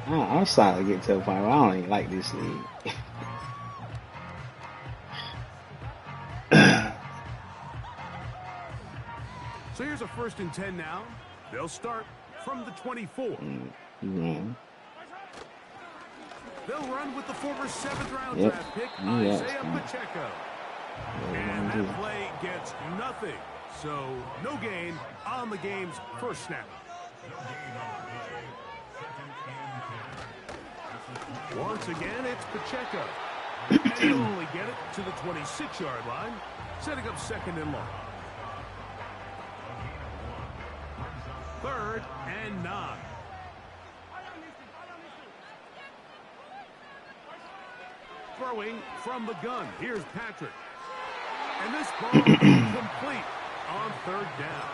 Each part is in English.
I'm starting to get to a point where I don't even like this league. So here's a 1st and 10 now. They'll start from the 24. They'll run with the former 7th-round draft pick, Isaiah Pacheco. And that play gets nothing. So no gain on the game's first snap. Once again, it's Pacheco. And he'll only get it to the 26-yard line, setting up 2nd and long. 3rd and 9. Throwing from the gun. Here's Patrick. And this ball incomplete on 3rd down.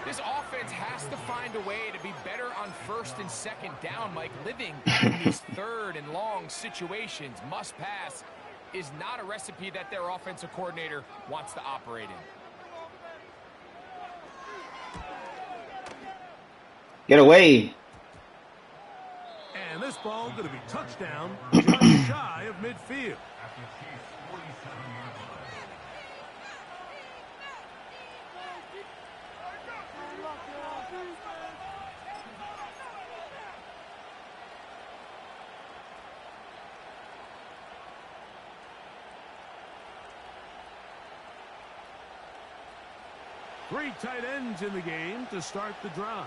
This offense has to find a way to be better on 1st and 2nd down, Mike. Living in these 3rd and long situations, must pass, is not a recipe that their offensive coordinator wants to operate in. Get away. And this ball going to be touchdown just shy of midfield. 3 tight ends in the game to start the drive.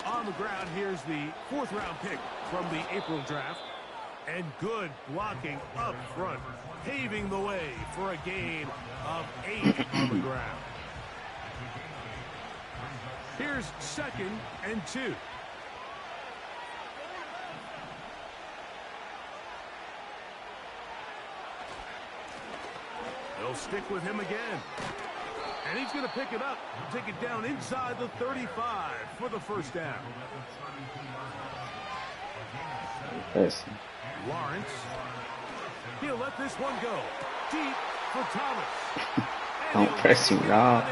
On the ground, here's the 4th-round pick from the April draft. And good blocking up front, paving the way for a gain of 8 on the ground. Here's 2nd and 2. They'll stick with him again. And he's going to pick it up, take it down inside the 35 for the 1st down. Lawrence. He'll let this one go. Deep for Thomas. Don't press him, y'all.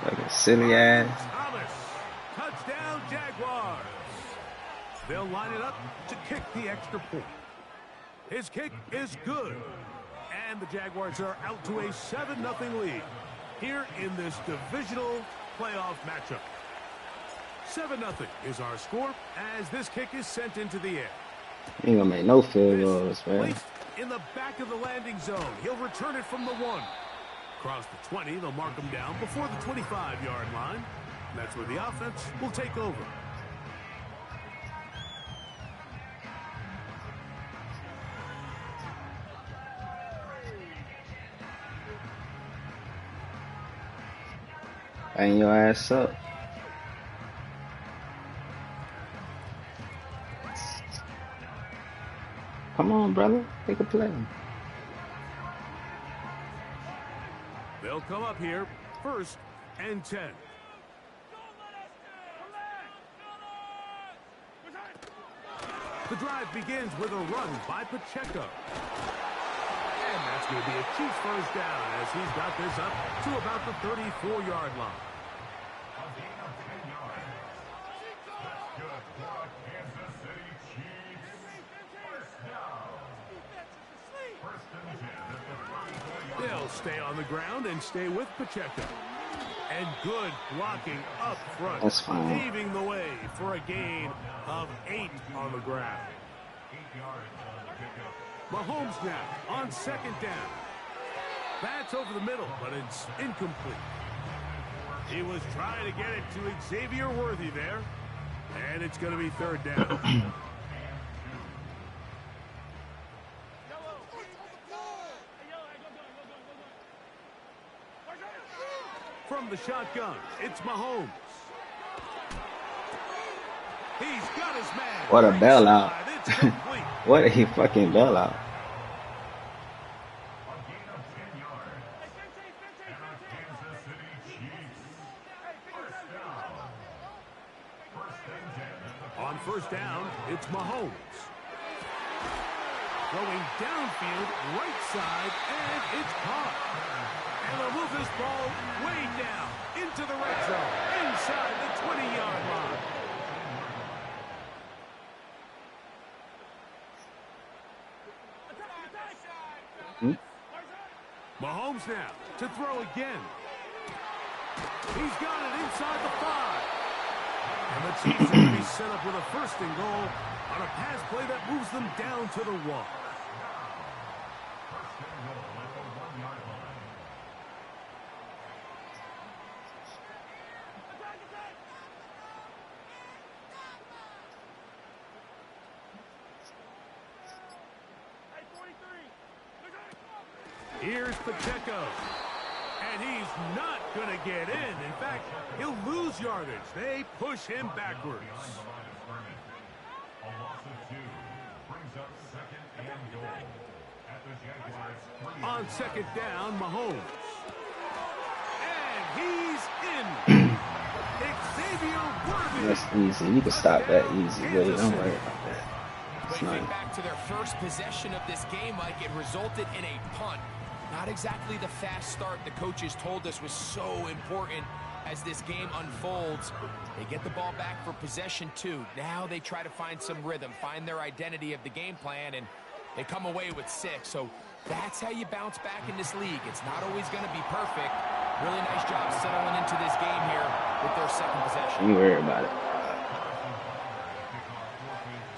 Like a silly ass. Thomas. Touchdown, Jaguars. They'll line it up to kick the extra point. His kick is good. And the Jaguars are out to a 7-0 lead here in this divisional playoff matchup. 7-0 is our score as this kick is sent into the air. Ain't gonna make no field goals, man. Placed in the back of the landing zone. He'll return it from the 1. Across the 20, they'll mark him down before the 25-yard line. That's where the offense will take over. Bang your ass up. Come on, brother. Take a play. They'll come up here, 1st and 10. The drive begins with a run by Pacheco. And that's going to be a Chiefs 1st down as he's got this up to about the 34-yard line. They'll stay on the ground and stay with Pacheco. And good blocking up front. That's fine. Paving the way for a gain of 8 on the ground. Mahomes now on 2nd down. That's over the middle, but it's incomplete. He was trying to get it to Xavier Worthy there. And it's going to be 3rd down. From the shotgun, it's Mahomes. He's got his man. What a bailout. What a fucking bailout. On 1st down, it's Mahomes. Going downfield, right side, and it's caught. And they'll move this ball way down into the red zone, inside the 20-yard line. Mahomes now to throw again. He's got it inside the 5. And the Chiefs are going to be set up with a 1st and goal on a pass play that moves them down to the 1. Here's Pacheco. And he's not going to get in. In fact, he'll lose yardage. They push him backwards. On 2nd down, Mahomes. And he's in. Xavier Worthy. That's easy. You can stop that easy, really. Don't worry about that. It's nice. Back to their first possession of this game, Mike, it resulted in a punt. Not exactly the fast start the coaches told us was so important as this game unfolds. They get the ball back for possession 2. Now they try to find some rhythm, find their identity of the game plan, and they come away with 6. So that's how you bounce back in this league. It's not always going to be perfect. Really nice job settling into this game here with their 2nd possession. Don't worry about it.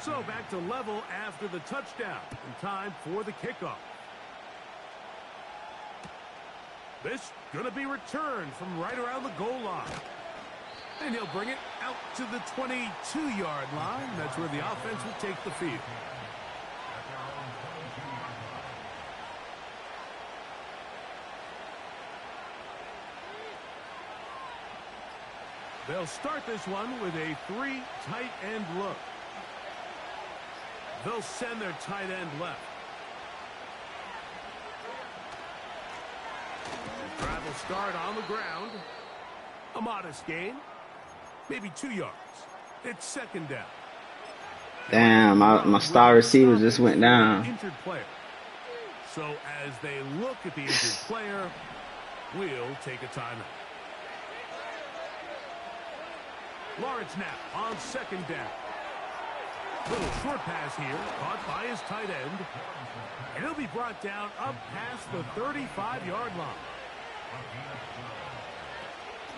So back to level after the touchdown. In time for the kickoff. This going to be returned from right around the goal line. And he'll bring it out to the 22-yard line. That's where the offense will take the field. They'll start this one with a 3 tight end look. They'll send their tight end left. Drive will start on the ground. A modest gain. Maybe 2 yards. It's 2nd down. Damn, my star receiver just went down. Injured player. So as they look at the injured player, we'll take a timeout. Lawrence now on 2nd down. Little short pass here, caught by his tight end. And he'll be brought down up past the 35-yard line.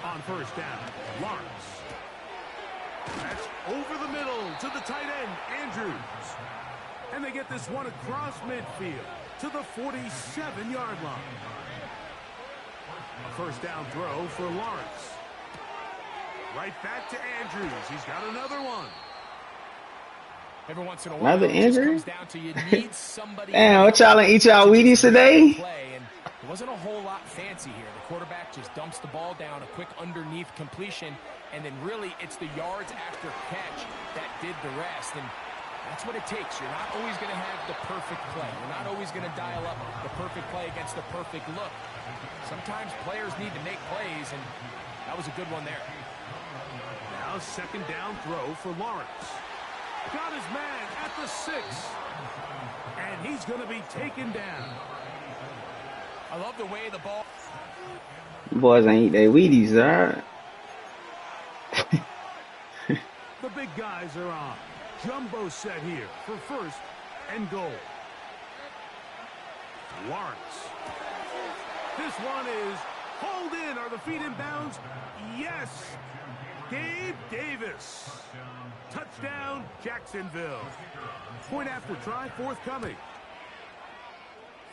On 1st down, Lawrence. That's over the middle to the tight end, Andrews. And they get this one across midfield to the 47-yard line. A 1st down throw for Lawrence. Right back to Andrews. He's got another one. Every once in a while, another injury? Damn, what y'all eat y'all Wheaties today? It wasn't a whole lot fancy here. The quarterback just dumps the ball down, a quick underneath completion, and then really it's the yards after catch that did the rest. And that's what it takes. You're not always going to have the perfect play. You're not always going to dial up the perfect play against the perfect look. Sometimes players need to make plays, and that was a good one there. Now 2nd down throw for Lawrence. Got his man at the 6. And he's going to be taken down. I love the way the ball... Boys ain't eat their Wheaties, alright? The big guys are on. Jumbo set here for 1st and goal. Lawrence. This one is hauled in. Are the feet in bounds? Yes. Gabe Davis. Touchdown, Jacksonville. Point after try forthcoming.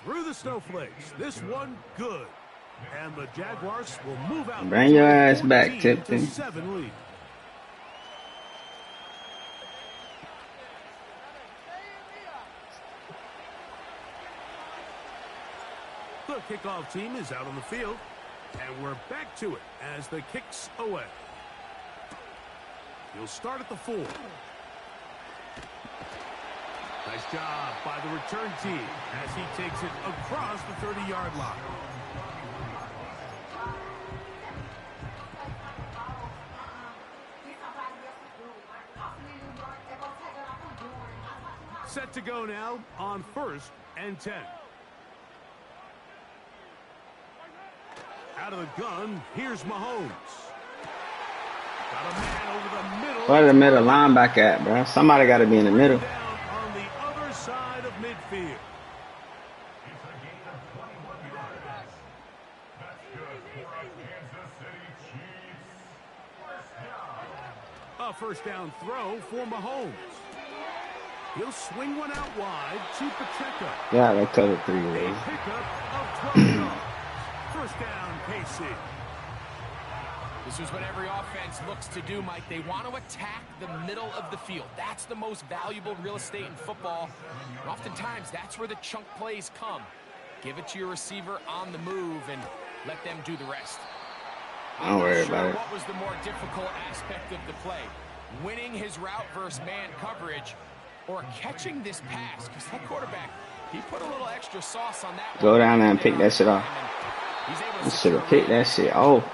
Through the snowflakes. This one good. And the Jaguars will move out. Bring your ass back, Tipton. 7 lead. The kickoff team is out on the field. And we're back to it as the kicks away. He'll start at the 4. Nice job by the return team as he takes it across the 30-yard line. Set to go now on 1st and 10. Out of the gun, here's Mahomes. Got a man over the middle. Where the middle linebacker at, bro? Somebody got to be in the middle. Down on the other side of midfield. A first down throw for Mahomes. He'll swing one out wide to Pacheco. Yeah, they cut it 3 ways. Pickup of 12 yards. First down, KC. This is what every offense looks to do, Mike. They want to attack the middle of the field. That's the most valuable real estate in football. And oftentimes, that's where the chunk plays come. Give it to your receiver on the move and let them do the rest. Don't worry about it. What was the more difficult aspect of the play? Winning his route versus man coverage or catching this pass? Because that quarterback, he put a little extra sauce on that. Go down there and pick that shit off. You should have picked that shit off.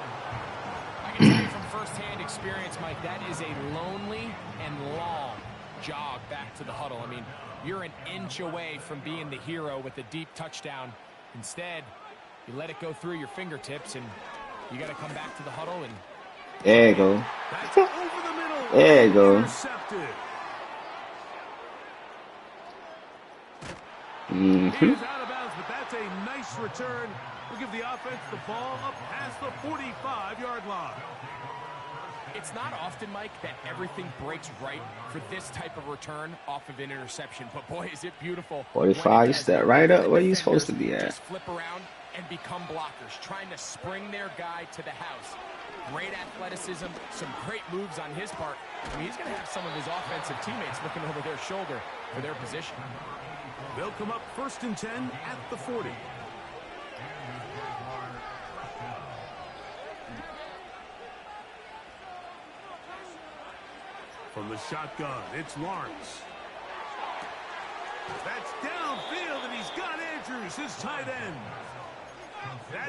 I can tell you from firsthand experience, Mike, that is a lonely and long jog back to the huddle. I mean, you're an inch away from being the hero with a deep touchdown. Instead, you let it go through your fingertips, and you got to come back to the huddle. And there you go. That's over the middle. There you go. Intercepted. Mm-hmm. He's out of bounds, but that's a nice return. We'll give the offense the ball up past the 45-yard line. It's not often, Mike, that everything breaks right for this type of return off of an interception. But, boy, is it beautiful. 45, you step right up where you supposed to be at. Just flip around and become blockers, trying to spring their guy to the house. Great athleticism, some great moves on his part. I mean, he's going to have some of his offensive teammates looking over their shoulder for their position. They'll come up 1st and 10 at the 40. From the shotgun, it's Lawrence. That's downfield, and he's got Andrews, his tight end.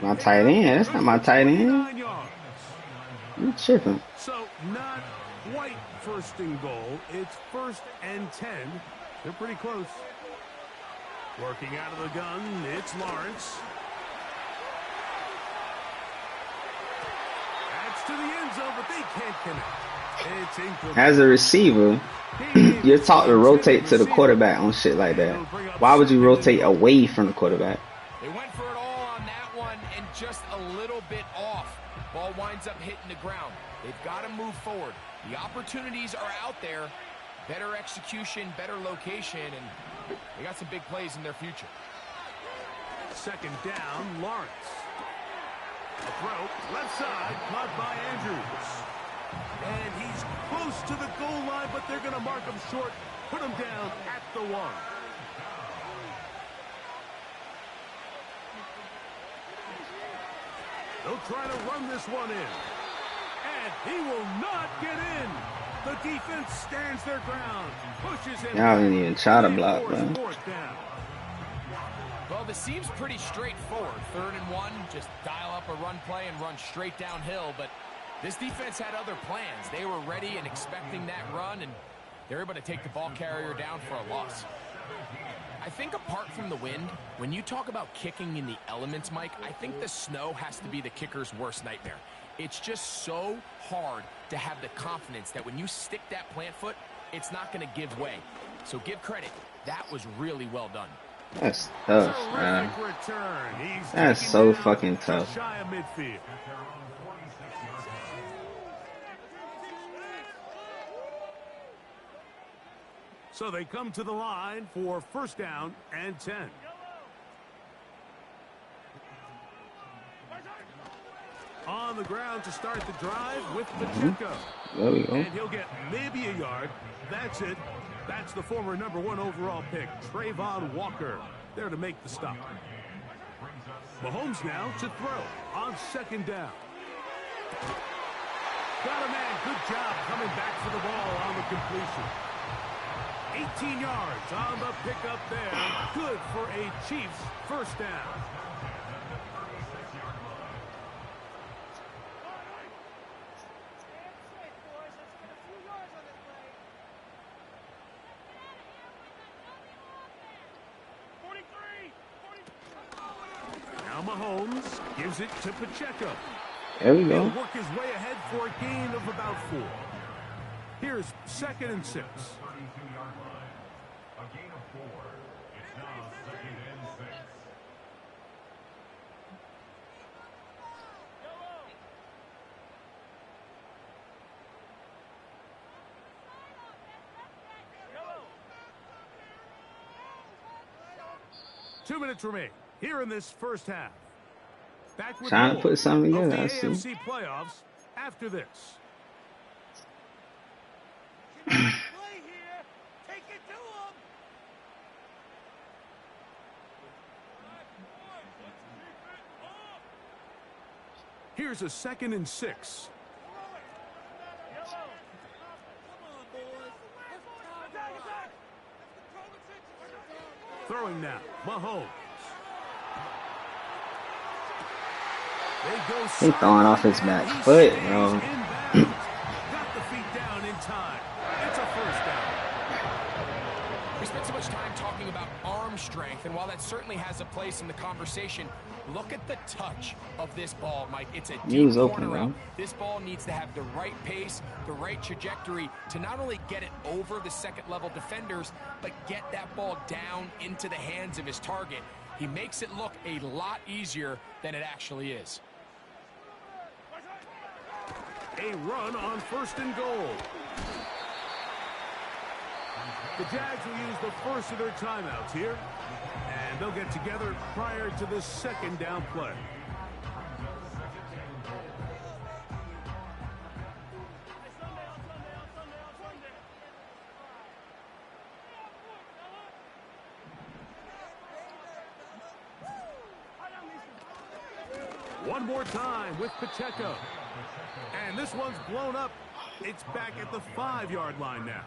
My tight end? That's not my tight end. You tripping. So not quite 1st and goal. It's 1st and 10. They're pretty close. Working out of the gun, it's Lawrence. That's to the end zone, but they can't connect. It's incomplete. As a receiver, you're taught to rotate to the quarterback on shit like that. Why would you rotate away from the quarterback? They went for it all on that one and just a little bit off. Ball winds up hitting the ground. They've got to move forward. The opportunities are out there. Better execution, better location, and they got some big plays in their future. 2nd down, Lawrence. A throw, left side, caught by Andrews. And he's close to the goal line, but they're going to mark him short, put him down at the 1. They'll try to run this one in. And he will not get in. The defense stands their ground, pushes him. Y'all didn't even try to block, man. Well, this seems pretty straightforward. 3rd and 1, just dial up a run play and run straight downhill. But this defense had other plans. They were ready and expecting that run, and they're able to take the ball carrier down for a loss. I think apart from the wind, when you talk about kicking in the elements, Mike, I think the snow has to be the kicker's worst nightmare. It's just so hard to have the confidence that when you stick that plant foot, it's not going to give way. So give credit. That was really well done. That's tough, man. That's so fucking tough. So they come to the line for 1st down and 10. On the ground to start the drive with Pacheco. There we go. And he'll get maybe a yard. That's it. That's the former #1 overall pick, Trayvon Walker, there to make the stop. Mahomes now to throw on 2nd down. Got a man. Good job coming back for the ball on the completion. 18 yards on the pickup there. Good for a Chiefs 1st down. Now Mahomes Gives it to Pacheco. There we go. He'll work his way ahead for a gain of about 4. Here's 2nd and 6. 2 minutes remain here in this first half. Back with Trying to put something of together. the I see. AFC playoffs after this. Here's a 2nd and 6. Throwing now, Mahomes. He throwing off his back foot, bro. Got the feet down in time. It's a first down. We spent so much time talking about arm strength, and while that certainly has a place in the conversation, look at the touch of this ball, Mike. It's a deep corner out. This ball needs to have the right pace, the right trajectory to not only get it over the second-level defenders, but get that ball down into the hands of his target. He makes it look a lot easier than it actually is. A run on 1st and goal. The Jags will use the first of their timeouts here, and they'll get together prior to the 2nd down play. One more time with Pacheco. And this one's blown up. It's back at the 5-yard line now.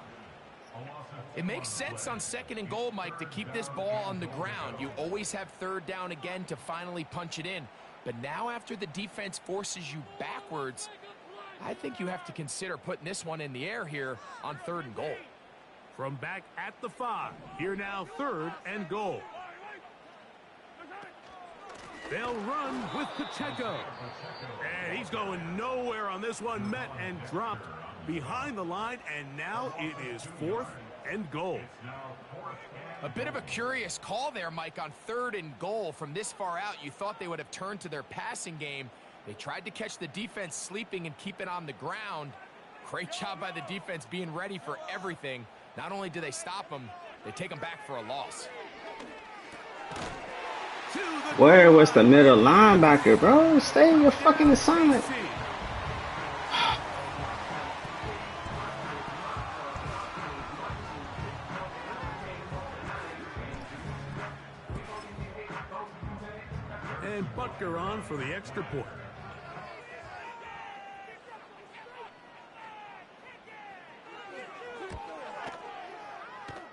It makes sense on 2nd and goal, Mike, to keep this ball on the ground. You always have 3rd down again to finally punch it in. But now after the defense forces you backwards, I think you have to consider putting this one in the air here on 3rd and goal. From back at the 5, here now 3rd and goal. They'll run with Pacheco. And he's going nowhere on this one. Met and dropped behind the line, and now it is 4th and goal. A bit of a curious call there, Mike, on 3rd and goal. From this far out, you thought they would have turned to their passing game. They tried to catch the defense sleeping and keep it on the ground. Great job by the defense being ready for everything. Not only do they stop them, they take them back for a loss. Where was the middle linebacker, bro? Stay in your fucking assignment. And Butker on for the extra point.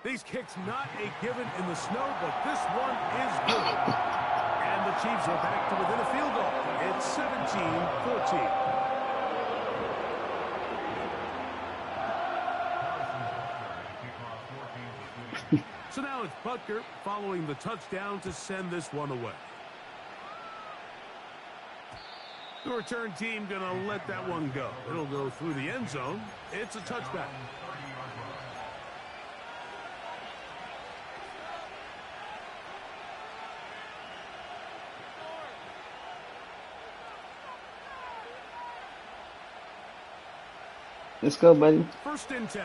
These kicks not a given in the snow, but this one is good. And the Chiefs are back to within a field goal. It's 17-14. So now it's Butker following the touchdown to send this one away. The return team going to let that one go. It'll go through the end zone. It's a touchback. Let's go, buddy. 1st and 10.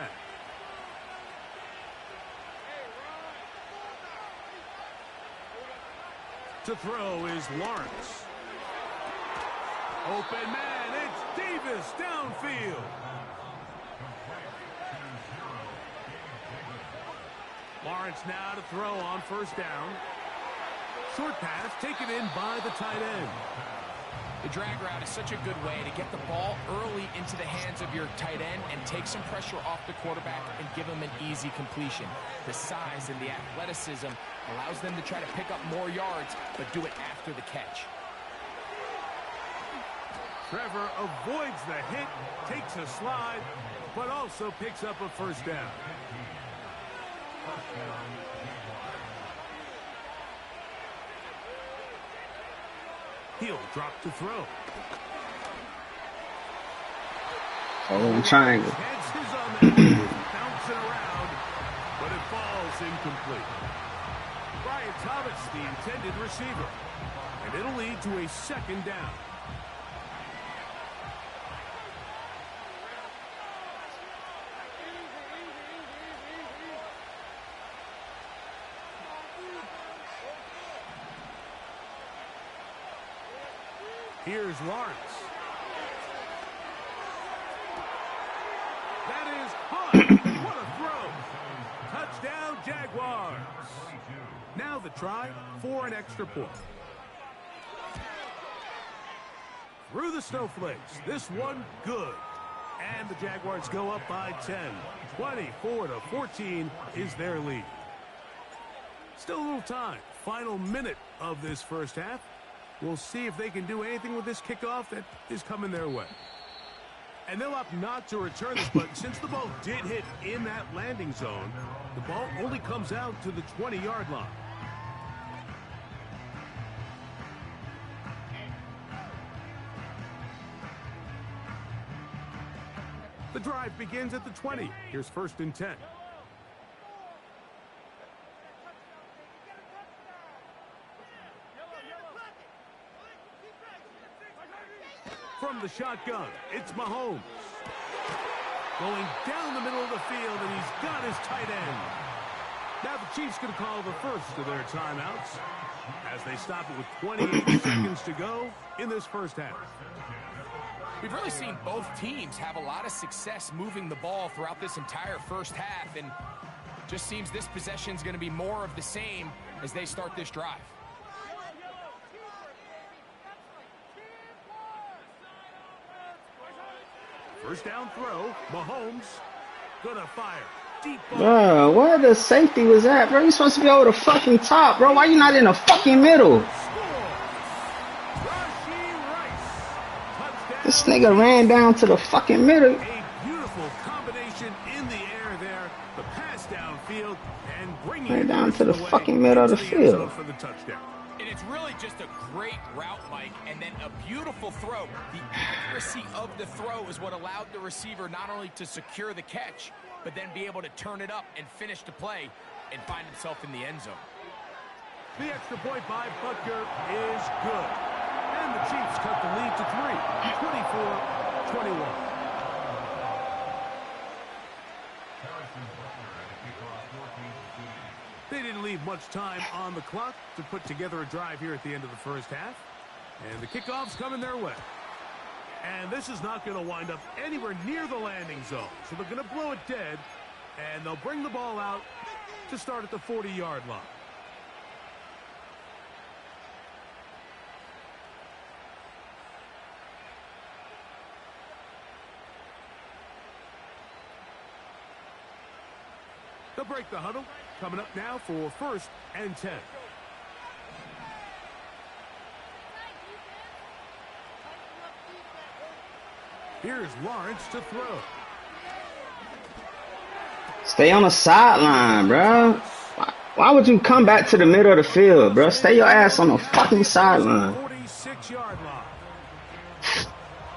To throw is Lawrence. Open man, it's Davis downfield. Lawrence now to throw on 1st down. Short pass taken in by the tight end. The drag route is such a good way to get the ball early into the hands of your tight end and take some pressure off the quarterback and give him an easy completion. The size and the athleticism allows them to try to pick up more yards, but do it after the catch. Trevor avoids the hit, takes a slide, but also picks up a 1st down. He'll drop to throw. Oh, triangle. Heads his on that one, bouncing around, but it falls incomplete. Brian Thomas, the intended receiver, and it'll lead to a second down. Here's Lawrence. That is caught. What a throw. Touchdown, Jaguars. Now the try for an extra point. Through the snowflakes. This one good. And the Jaguars go up by 10. 24-14 is their lead. Still a little time. Final minute of this first half. We'll see if they can do anything with this kickoff that is coming their way. And they'll opt not to return this, but since the ball did hit in that landing zone, the ball only comes out to the 20-yard line. The drive begins at the 20. Here's 1st and 10. From the shotgun, it's Mahomes. Going down the middle of the field, and he's got his tight end. Now the Chiefs going to call the first of their timeouts as they stop it with 28 seconds to go in this first half. We've really seen both teams have a lot of success moving the ball throughout this entire first half, and just seems this possession is going to be more of the same as they start this drive. First down throw, Mahomes gonna fire. Deep ball. Bro, where the safety was at, bro? You're supposed to be over the fucking top, bro. Why you not in the fucking middle? This nigga ran down to the fucking middle. A beautiful combination in the air there. The pass downfield and bringing Ran it down to the away fucking middle of the into end zone field. for the touchdown. And it's really just a great route, Mike, and then a beautiful throw. The accuracy of the throw is what allowed the receiver not only to secure the catch, but then be able to turn it up and finish the play and find himself in the end zone. The extra point by Butker is good. And the Chiefs cut the lead to 3, 24-21. They didn't leave much time on the clock to put together a drive here at the end of the first half. And the kickoff's coming their way. And this is not going to wind up anywhere near the landing zone. So they're going to blow it dead. And they'll bring the ball out to start at the 40-yard line. They'll break the huddle. Coming up now for 1st and 10. Here's Lawrence to throw. Stay on the sideline, bro. Why would you come back to the middle of the field, bro? Stay your ass on the fucking sideline. 46-yard line.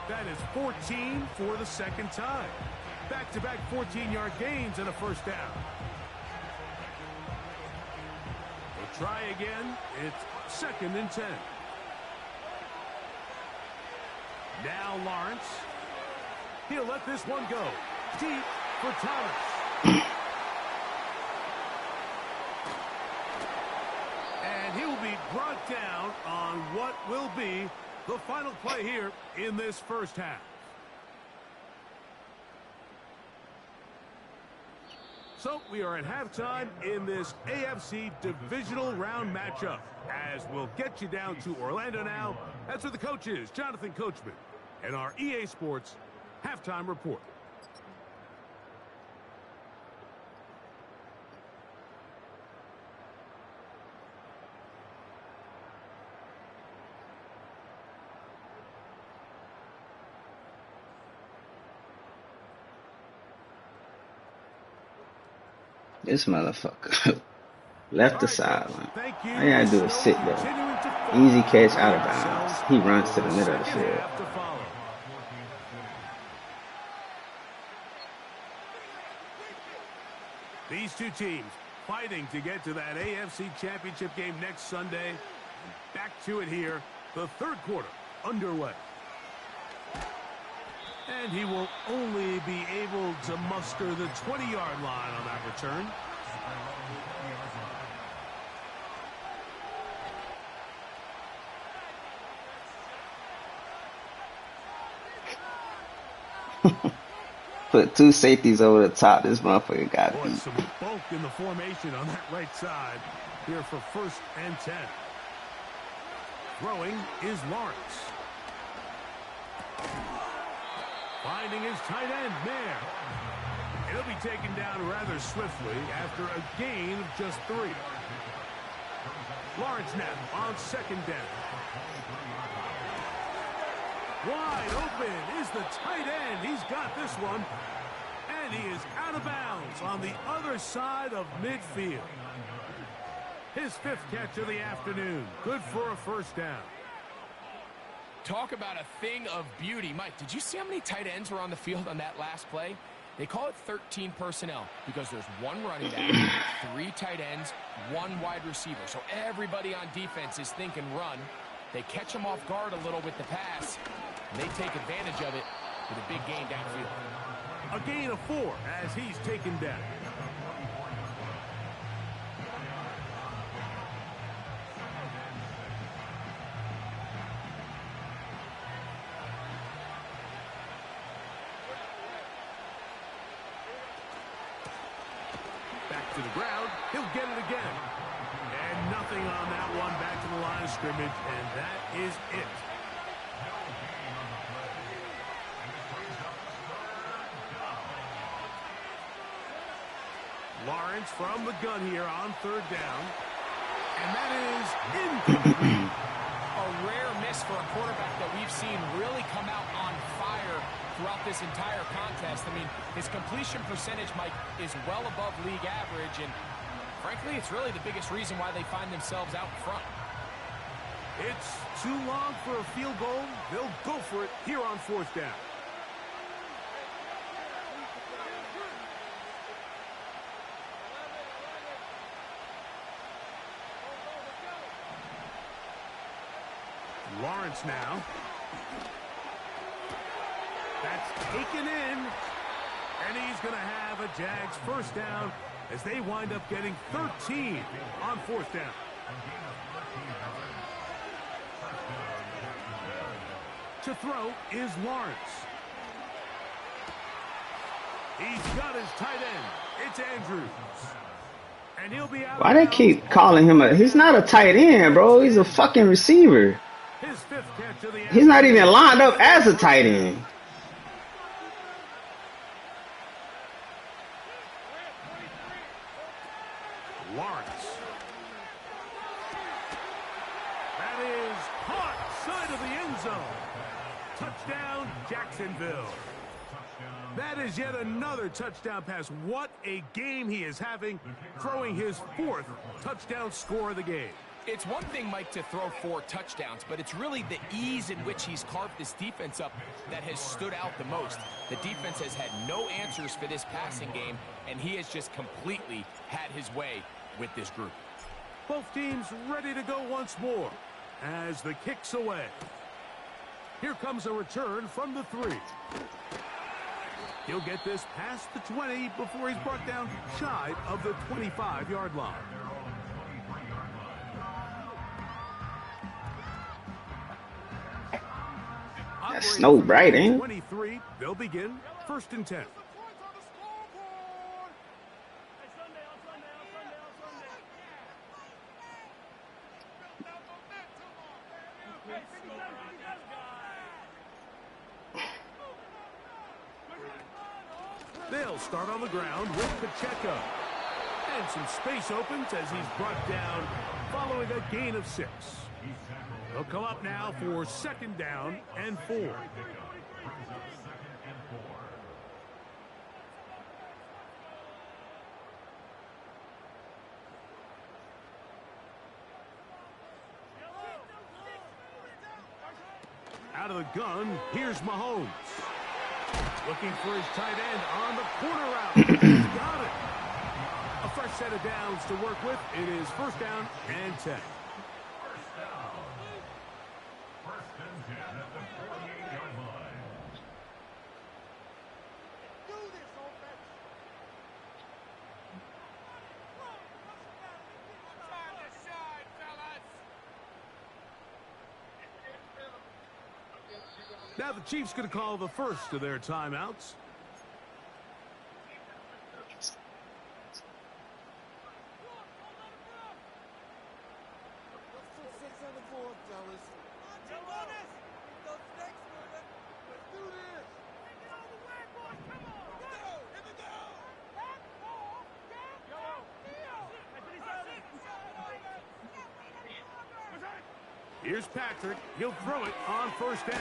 That is 14 for the second time. Back-to-back 14-yard gains and a first down. We'll try again. It's 2nd and 10. Now Lawrence. He'll let this one go. Deep for Thomas. And he will be brought down on what will be the final play here in this first half. So we are at halftime in this AFC Divisional round matchup, as we'll get you down to Orlando now. That's where the coach is, Jonathan Coachman, and our EA Sports halftime report. This motherfucker. Left All the right, Coach. sideline. Thank you. All you gotta do is Snow sit there. continuing to fall. Easy catch out of Preparing bounds. ourselves He runs to for the middle of the second field. half to follow. These two teams fighting to get to that AFC Championship game next Sunday. Back to it here. The third quarter underway. And he will only be able to muster the 20-yard line on that return. Put two safeties over the top. This motherfucker got Boy, beat. some bulk in the formation on that right side here for 1st and 10. Throwing is Lawrence. Finding his tight end, Mayer. He'll be taken down rather swiftly after a gain of just 3. Lawrence now on 2nd down. Wide open is the tight end. He's got this one. And he is out of bounds on the other side of midfield. His 5th catch of the afternoon. Good for a 1st down. Talk about a thing of beauty. Mike, did you see how many tight ends were on the field on that last play? They call it 13 personnel because there's 1 running back, 3 tight ends, 1 wide receiver. So everybody on defense is thinking run. They catch him off guard a little with the pass. They take advantage of it with a big gain downfield. A gain of 4 as he's taken down. Back to the ground. He'll get it again. And nothing on that one. Back to the line of scrimmage, and that is it. Lawrence from the gun here on 3rd down. And that is incomplete. A rare miss for a quarterback that we've seen really come out on fire throughout this entire contest. I mean, his completion percentage, Mike, is well above league average. And frankly, it's really the biggest reason why they find themselves out front. It's too long for a field goal. They'll go for it here on 4th down. Lawrence now. That's taken in. And he's going to have a Jags 1st down as they wind up getting 13 on 4th down. To throw is Lawrence. He's got his tight end. It's Andrews. And he'll be out. Why they keep calling him a... He's not a tight end, bro. He's a fucking receiver. His 5th catch of the He's not even lined up as a tight end. Lawrence. That is caught side of the end zone. Touchdown, Jacksonville. That is yet another touchdown pass. What a game he is having, throwing his 4th touchdown score of the game. It's one thing, Mike, to throw 4 touchdowns, but it's really the ease in which he's carved this defense up that has stood out the most. The defense has had no answers for this passing game, and he has just completely had his way with this group. Both teams ready to go once more as the kick's away. Here comes a return from the 3. He'll get this past the 20 before he's brought down shy of the 25-yard line. That snow bright, ain't it? 23, they'll begin 1st and 10. They'll start on the ground with Pacheco. And some space opens as he's brought down following a gain of 6. They'll come up now for 2nd down and 4. out of the gun. Here's Mahomes. Looking for his tight end on the corner route. He's got it. A fresh set of downs to work with. It is first down and 10. Now the Chiefs going to call the first of their timeouts. Here's Patrick. He'll throw it on first down.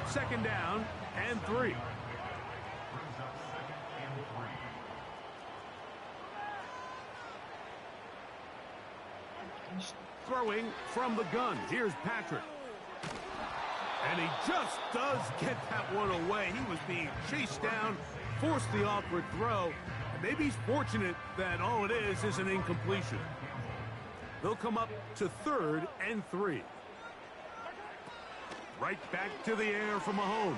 Second down and 3. Throwing from the gun. Here's Patrick. And he just does get that one away. He was being chased down, forced the awkward throw. And maybe he's fortunate that all it is an incompletion. They'll come up to 3rd and 3. Right back to the air for Mahomes.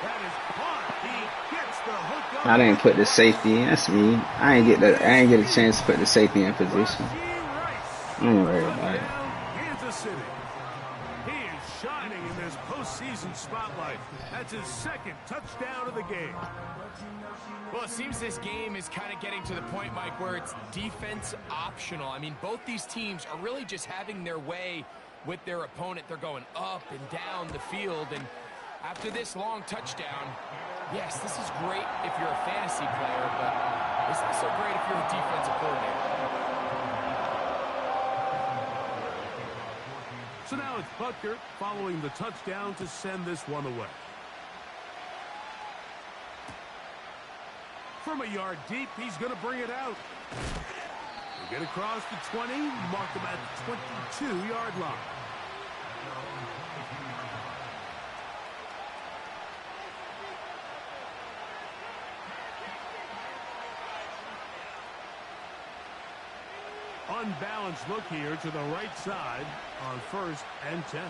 That is caught. He gets the hook up. I didn't put the safety in. That's me. I ain't get a chance to put the safety in position. I ain't worried about it. Kansas City. He is shining in this postseason spotlight. That's his 2nd touchdown of the game. Well, it seems this game is kind of getting to the point, Mike, where it's defense optional. I mean, both these teams are really just having their way with their opponent. They're going up and down the field, and after this long touchdown, yes, this is great if you're a fantasy player, but it's not so great if you're a defensive coordinator. So now it's Butker following the touchdown to send this one away. From a yard deep, he's going to bring it out. He'll get across the 20, mark him at the 22-yard line. Unbalanced look here to the right side on 1st and 10.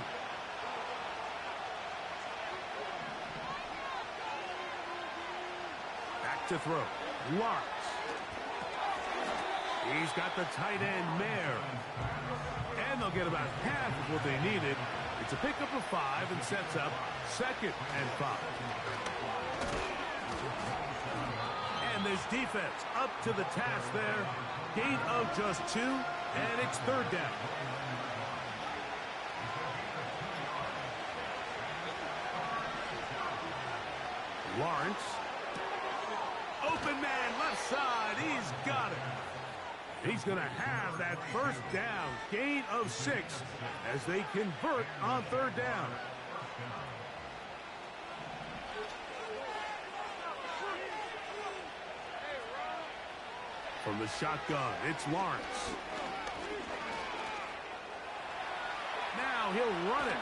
Back to throw. Lawrence. He's got the tight end Mayer. And they'll get about half of what they needed. It's a pickup of 5 and sets up 2nd and 5. And this defense up to the task there. Gain of just 2, and it's 3rd down. Lawrence. Open man, left side. He's got it. He's going to have that 1st down. Gain of 6 as they convert on 3rd down. From the shotgun, it's Lawrence. Now he'll run it.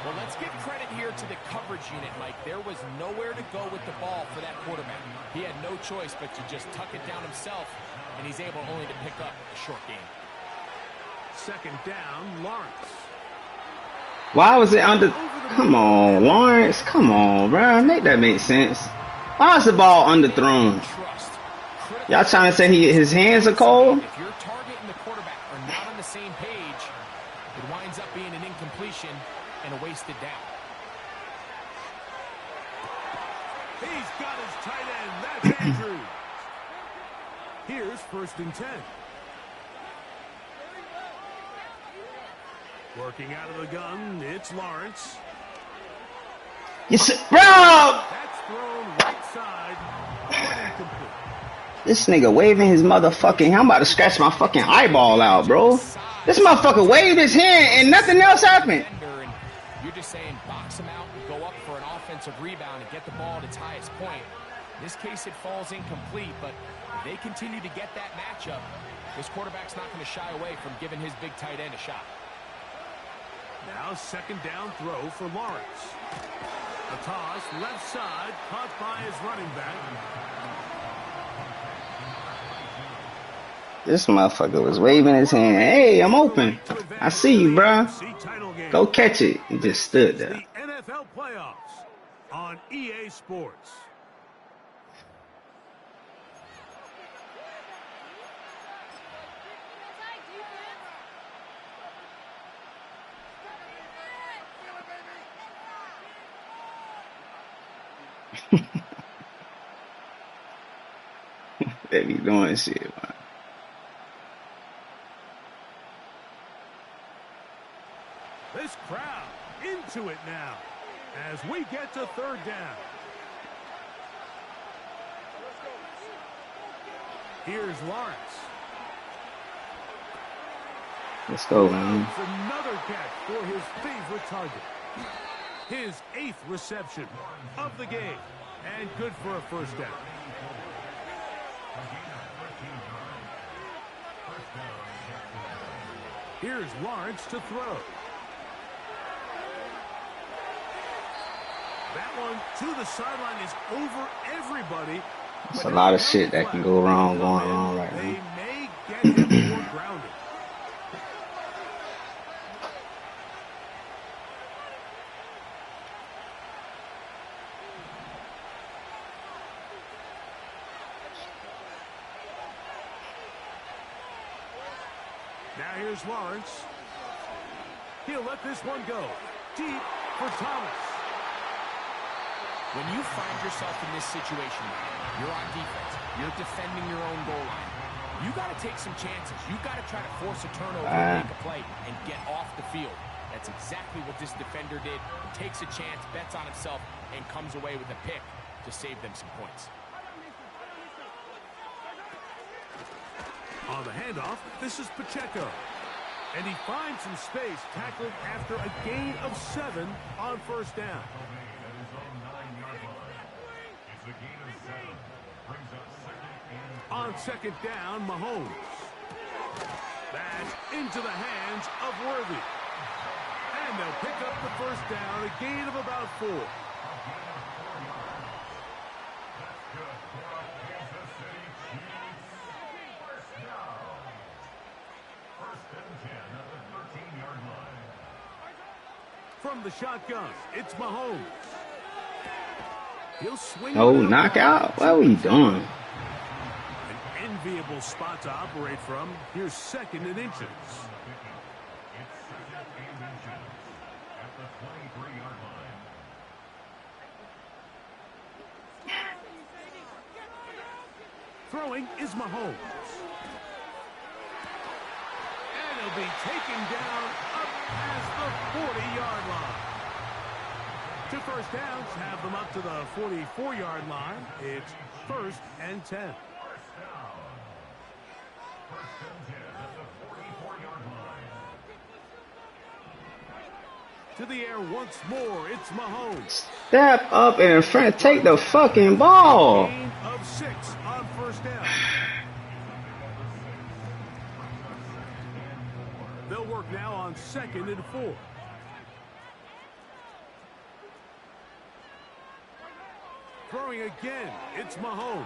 Well, let's give credit here to the coverage unit, Mike. There was nowhere to go with the ball for that quarterback. He had no choice but to just tuck it down himself, and he's able only to pick up a short gain. 2nd down, Lawrence. Why was it under? Come on, Lawrence. Come on, bro. Make that make sense. Why is the ball underthrown? Y'all trying to say his hands are cold? If your target and the quarterback are not on the same page, it winds up being an incompletion and a wasted down. He's got his tight end. That's Andrews. Here's 1st and 10. Working out of the gun, it's Lawrence. Yes, bro. That's thrown right side. Incomplete. This nigga waving his motherfucking. I'm about to scratch my fucking eyeball out, bro. This motherfucker waved his hand and nothing else happened. You're just saying box him out and go up for an offensive rebound and get the ball at its highest point. In this case, it falls incomplete, but if they continue to get that matchup, this quarterback's not going to shy away from giving his big tight end a shot. Now second down throw for Lawrence. A toss, left side, caught by his running back. This motherfucker was waving his hand. Hey, I'm open. I see you, bro. Go catch it. He just stood there. The NFL playoffs on EA Sports. They be doing shit, man. This crowd into it now as we get to third down. Here's Lawrence. Let's go, man. Another catch for his favorite target. His 8th reception of the game. And good for a first down. Here's Lawrence to throw. That one to the sideline is over everybody. There's a lot of shit that can go wrong, going wrong right now. They may get him more grounded. Now here's Lawrence. He'll let this one go. Deep for Thomas. When you find yourself in this situation, you're on defense. You're defending your own goal line. You got to take some chances. You got to try to force a turnover and make a play and get off the field. That's exactly what this defender did. Takes a chance, bets on himself, and comes away with a pick to save them some points. On the handoff, this is Pacheco. And he finds some space, tackled after a gain of 7 on first down. On second down, Mahomes. That's into the hands of Worthy. And they'll pick up the first down, a gain of about 4. From the shotgun, it's Mahomes. He'll swing. No knockout? What are we doing? An enviable spot to operate from. Here's second and inches. Throwing is Mahomes. And he'll be taken down up past the 40-yard line. 2 first downs have them up to the 44-yard line. It's 1st and 10. To the air once more, it's Mahomes. Step up in front, take the fucking ball. Gain of 6 on first down. They'll work now on 2nd and 4. Throwing again, it's Mahomes.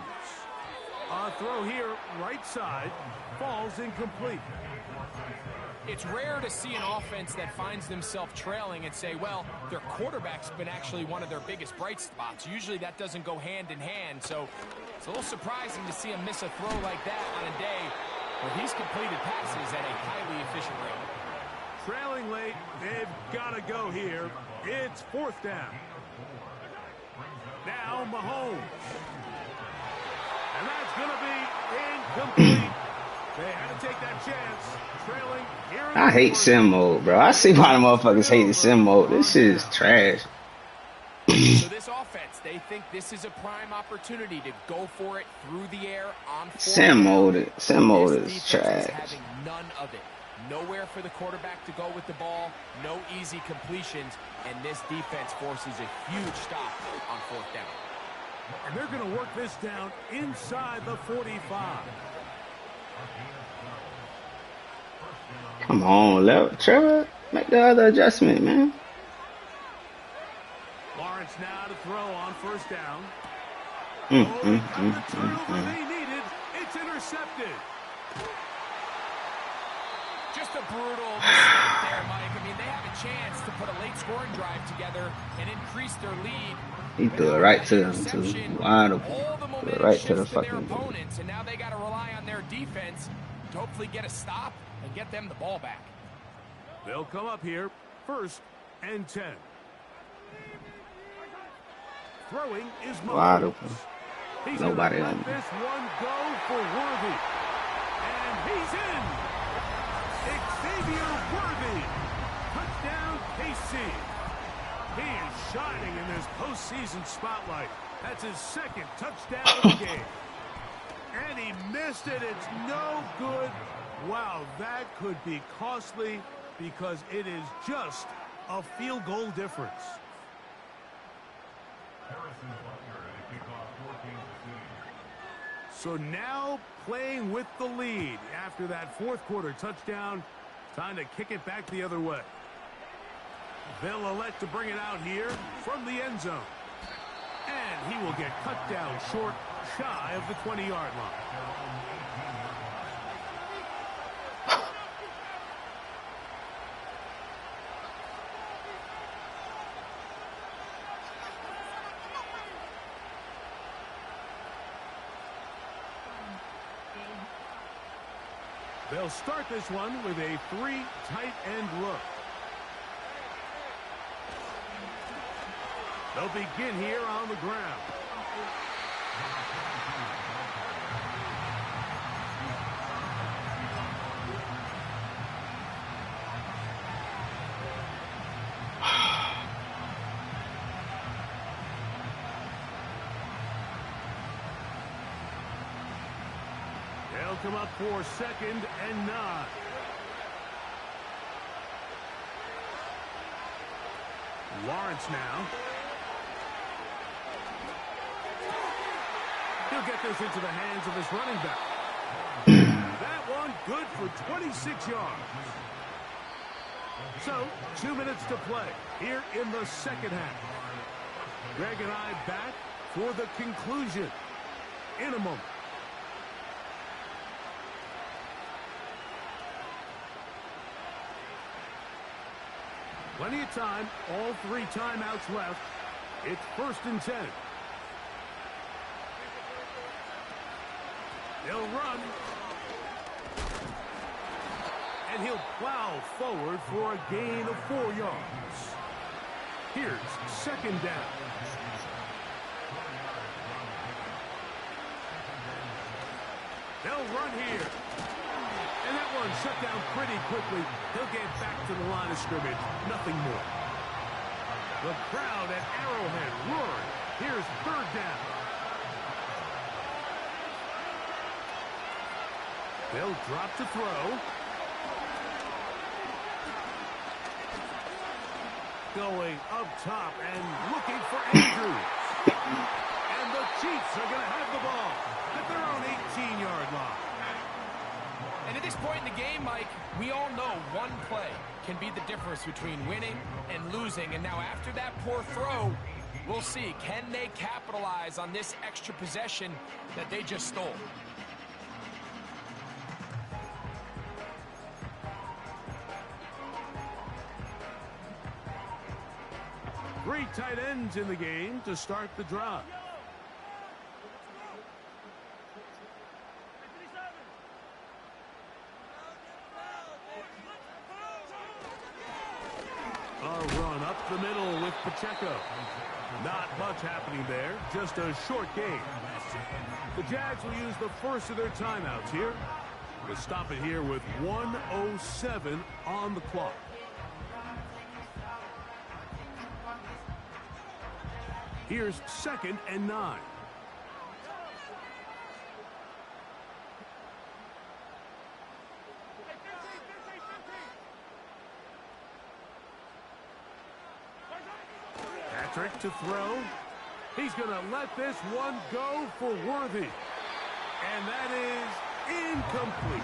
A throw here, right side, falls incomplete. It's rare to see an offense that finds themselves trailing and say, well, their quarterback's been actually one of their biggest bright spots. Usually that doesn't go hand in hand, so it's a little surprising to see him miss a throw like that on a day where he's completed passes at a highly efficient rate. Trailing late, they've got to go here. It's 4th down. Now Mahomes. And that's going to be incomplete. They had to take that chance. Trailing here. I hate sim mode, bro. I see why the motherfuckers hate the sim mode. This shit is trash. So this offense, they think this is a prime opportunity to go for it through the air on Sim mode is trash. Having none of it. Nowhere for the quarterback to go with the ball, no easy completions, and this defense forces a huge stop on 4th down. And they're going to work this down inside the 45. Come on, Trevor. Make the other adjustment, man. Lawrence now to throw on 1st down. The turnover they needed. It's intercepted. Just a brutal mistake there, Mike. I mean, they have a chance to put a late scoring drive together and increase their lead. He threw it right to him, too. Wide open. Threw it right to the fucking opponents, and now they got to rely on their defense to hopefully get a stop and get them the ball back. They'll come up here, 1st and 10. Throwing is wide open. He's Nobody let on this one go for Worthy. And he's in. Xavier Worthy. Touchdown, KC. He is shining in this postseason spotlight. That's his 2nd touchdown of the game. And he missed it. It's no good. Wow, that could be costly because it is just a field goal difference. So now playing with the lead after that 4th quarter touchdown. Time to kick it back the other way. They'll elect to bring it out here from the end zone. And he will get cut down short, shy of the 20-yard line. They'll start this one with a 3 tight end look. They'll begin here on the ground. They'll come up for 2nd and 9. Lawrence now. He'll get this into the hands of his running back. That one good for 26 yards. So, 2 minutes to play here in the 2nd half. Greg and I back for the conclusion in a moment. Plenty of time, all 3 timeouts left. It's 1st and 10. He'll run. And he'll plow forward for a gain of 4 yards. Here's 2nd down. They'll run here. And that one shut down pretty quickly. He'll get back to the line of scrimmage. Nothing more. The crowd at Arrowhead roaring. Here's 3rd down. They'll drop to throw. Going up top and looking for Andrews. And the Chiefs are going to have the ball at their own 18-yard line. And at this point in the game, Mike, we all know one play can be the difference between winning and losing. And now after that poor throw, we'll see, can they capitalize on this extra possession that they just stole? Three tight ends in the game to start the drive. A run up the middle with Pacheco. Not much happening there, just a short game. The Jags will use the first of their timeouts here. We'll stop it here with 1:07 on the clock. Here's 2nd and 9. trick to throw. He's going to let this one go for Worthy. And that is incomplete.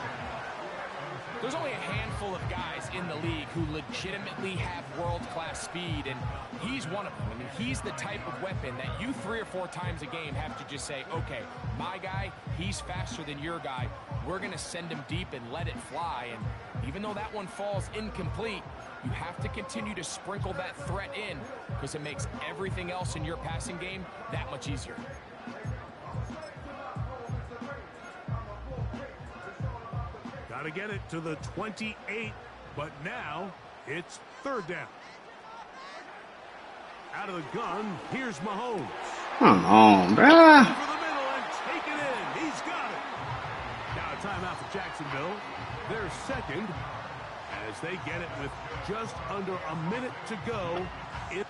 There's only a handful of guys in the league who legitimately have world-class speed, and he's one of them. I mean, he's the type of weapon that you 3 or 4 times a game have to just say, okay, my guy, he's faster than your guy. We're going to send him deep and let it fly. And even though that one falls incomplete, you have to continue to sprinkle that threat in because it makes everything else in your passing game that much easier. Got to get it to the 28, but now it's 3rd down. Out of the gun, here's Mahomes. Come on, bruh. Over the middle and take it in. He's got it. Now a timeout for Jacksonville. They're second as they get it with just under a minute to go in